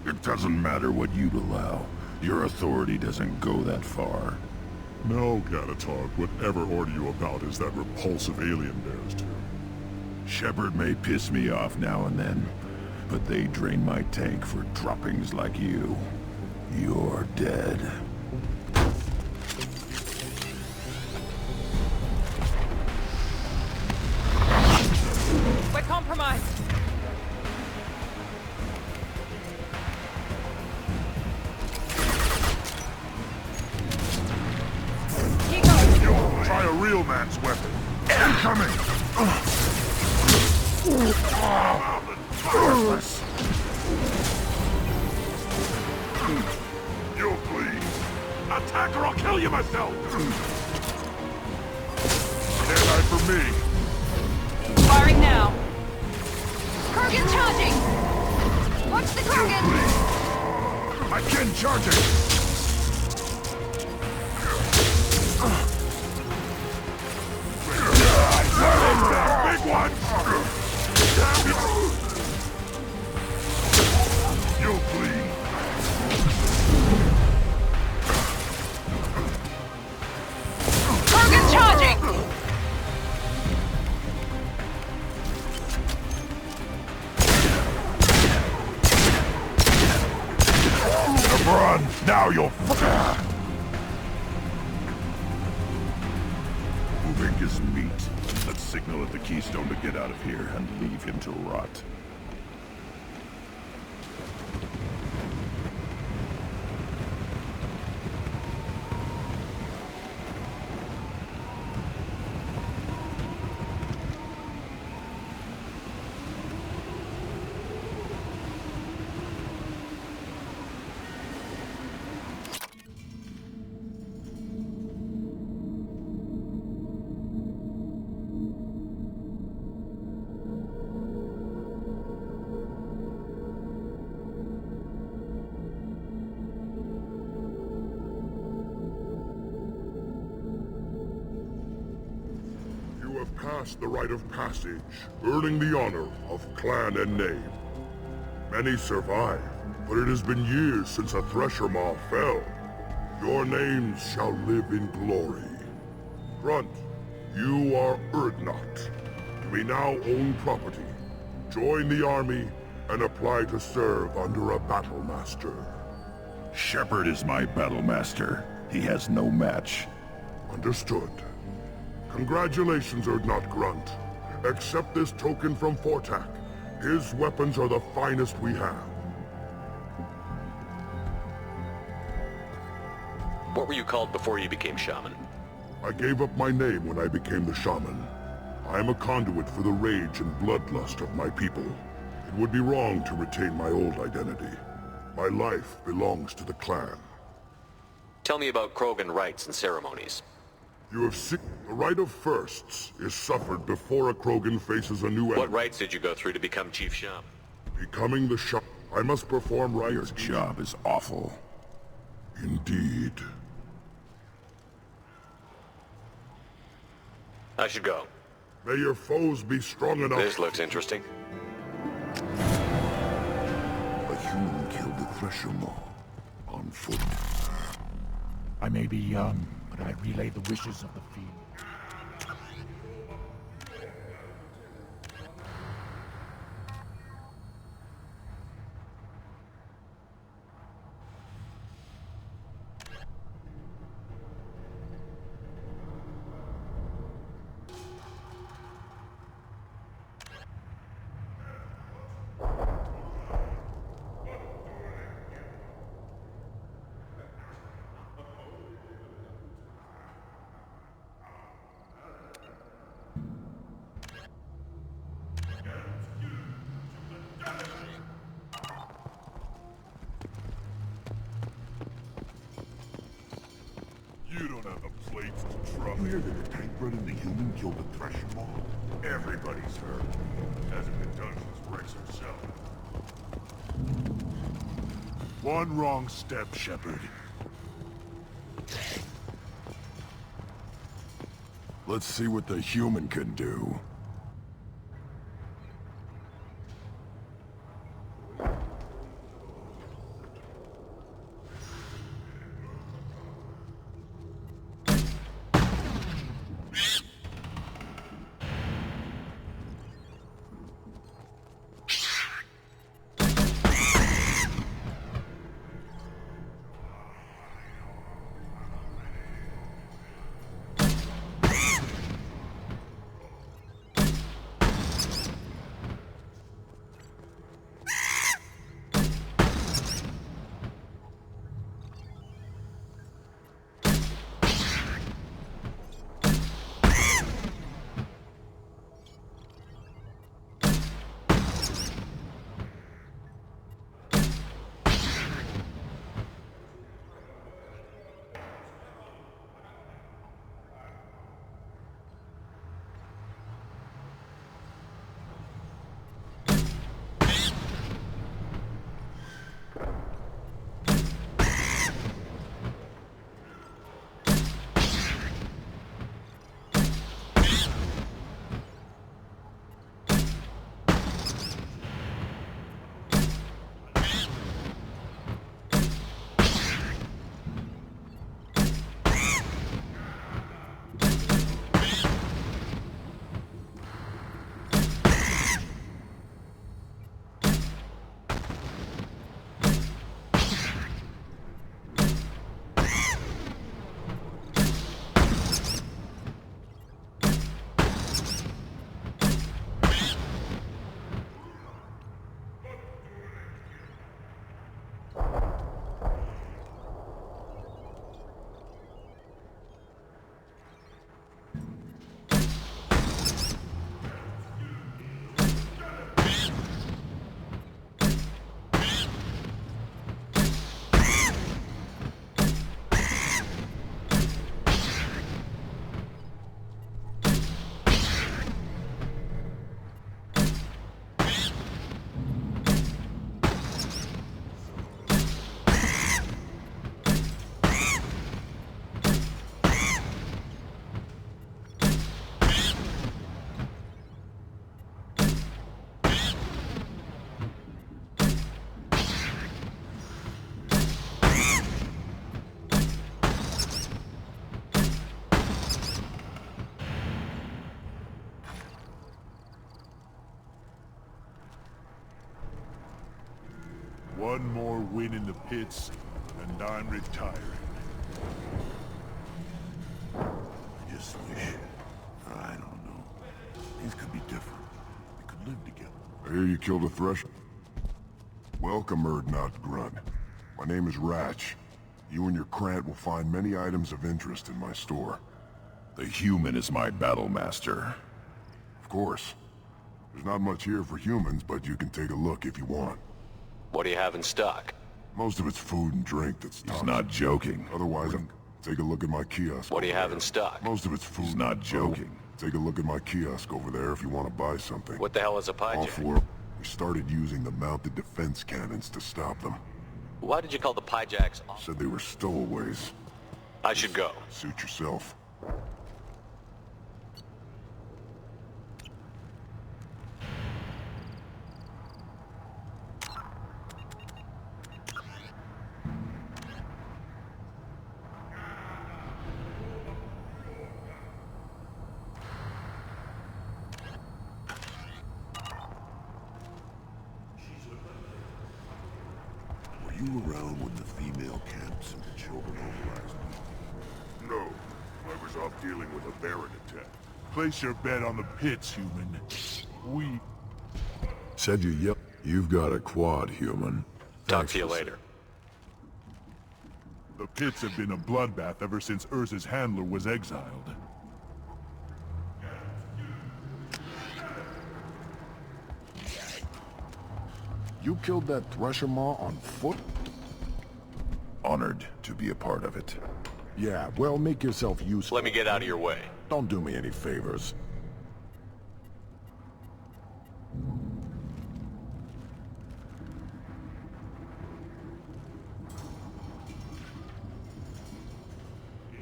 It doesn't matter what you'd allow. Your authority doesn't go that far. No, Gatitog, whatever order you about is that repulsive alien bears to. Shepard may piss me off now and then, but they drain my tank for droppings like you. You're dead. We're compromised. Try a real man's weapon. Incoming! You please! Attack or I'll kill you myself! Stand eye for me! Firing now. Krogan charging! Watch the Krogan! Again charging! Big one! Damn you! You bleed! Krogan charging! Run! Now you'll Moving is meat. Let's signal at the Keystone to get out of here and leave him to rot. Passed the rite of passage, earning the honor of clan and name. Many survive, but it has been years since a Thresher Maw fell. Your names shall live in glory. Grunt, you are Urdnot. We now own property. Join the army and apply to serve under a battle master. Shepard is my battle master. He has no match. Understood. Congratulations, Urdnot Grunt. Accept this token from Fortak. His weapons are the finest we have. What were you called before you became shaman? I gave up my name when I became the shaman. I am a conduit for the rage and bloodlust of my people. It would be wrong to retain my old identity. My life belongs to the clan. Tell me about Krogan rites and ceremonies. You have seen the rite of firsts is suffered before a Krogan faces a new enemy. What rites did you go through to become Chief Shaman? Becoming the shaman, I must perform rites. Your job is awful. Indeed. I should go. May your foes be strong enough. This looks interesting. A human killed the Thresher Maw on foot. I may be young, but I relay the wishes of the fiend. You don't have the plates to trust. You hear that the tank bred in the human killed the Thresher Maw? Everybody's heard. Hasn't been done since Rex himself. One wrong step, Shepard. Let's see what the human can do. One more win in the pits, and I'm retiring. I just wish... I don't know. Things could be different. We could live together. I hear you killed a thresher. Welcome, Urdnot Grunt. My name is Ratch. You and your Krant will find many items of interest in my store. The human is my battle master. Of course. There's not much here for humans, but you can take a look if you want. What do you have in stock? Most of it's food and drink that's He's toxic. not joking. Otherwise, take a look at my kiosk. What do you have in stock? Most of it's food. He's not joking. Take a look at my kiosk over there if you want to buy something. What the hell is a All hijack? for... We started using the mounted defense cannons to stop them. Why did you call the pijacks off? Said they were stowaways. I should go. Suit yourself. Were you around when the female camps and the children mobilized? No. I was off dealing with a Baron attack. Place your bet on the pits, human. We... Said you yell. You've got a quad, human. Talk to you later. The pits have been a bloodbath ever since Urza's handler was exiled. You killed that Thresher Maw on foot? Honored to be a part of it. Yeah, well, make yourself useful. Let me get out of your way. Don't do me any favors.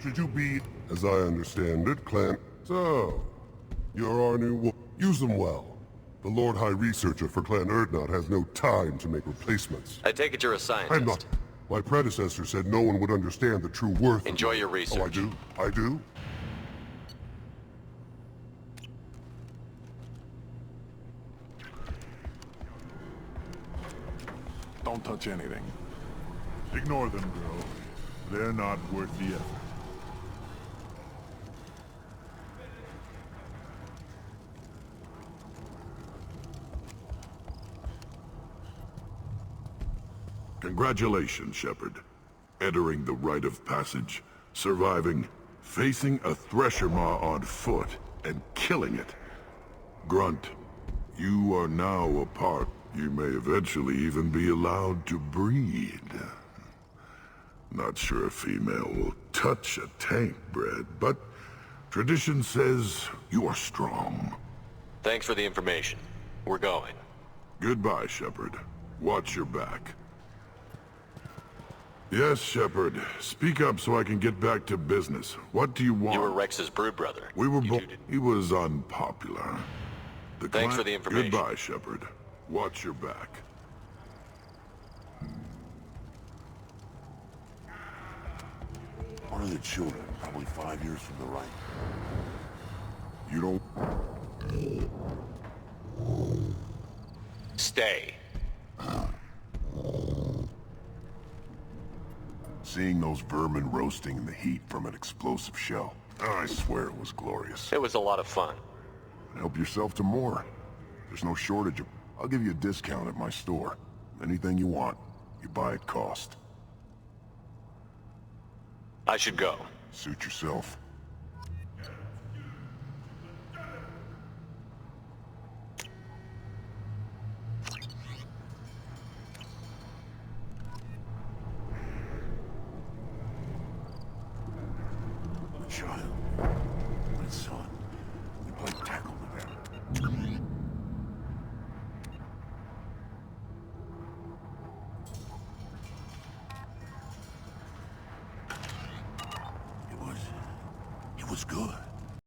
Should you be... As I understand it, Clan... So... You're our new... Use them well. The Lord High Researcher for Clan Urdnot has no time to make replacements. I take it you're a scientist. I'm not. My predecessor said no one would understand the true worth Enjoy of your research. Oh, I do? I do? Don't touch anything. Ignore them, girl. They're not worth the effort. Congratulations, Shepard. Entering the rite of passage, surviving, facing a thresher maw on foot, and killing it. Grunt, you are now a part. You may eventually even be allowed to breed. Not sure a female will touch a tank bred, but tradition says you are strong. Thanks for the information. We're going. Goodbye, Shepard. Watch your back. Yes, Shepard. Speak up so I can get back to business. What do you want? You were Rex's brood brother. We were both... He was unpopular. Thanks for the information. Goodbye, Shepard. Watch your back. One of the children, probably 5 years from the right. You don't... Stay. Seeing those vermin roasting in the heat from an explosive shell, I swear it was glorious. It was a lot of fun. Help yourself to more. There's no shortage of... I'll give you a discount at my store. Anything you want, you buy at cost. I should go. Suit yourself.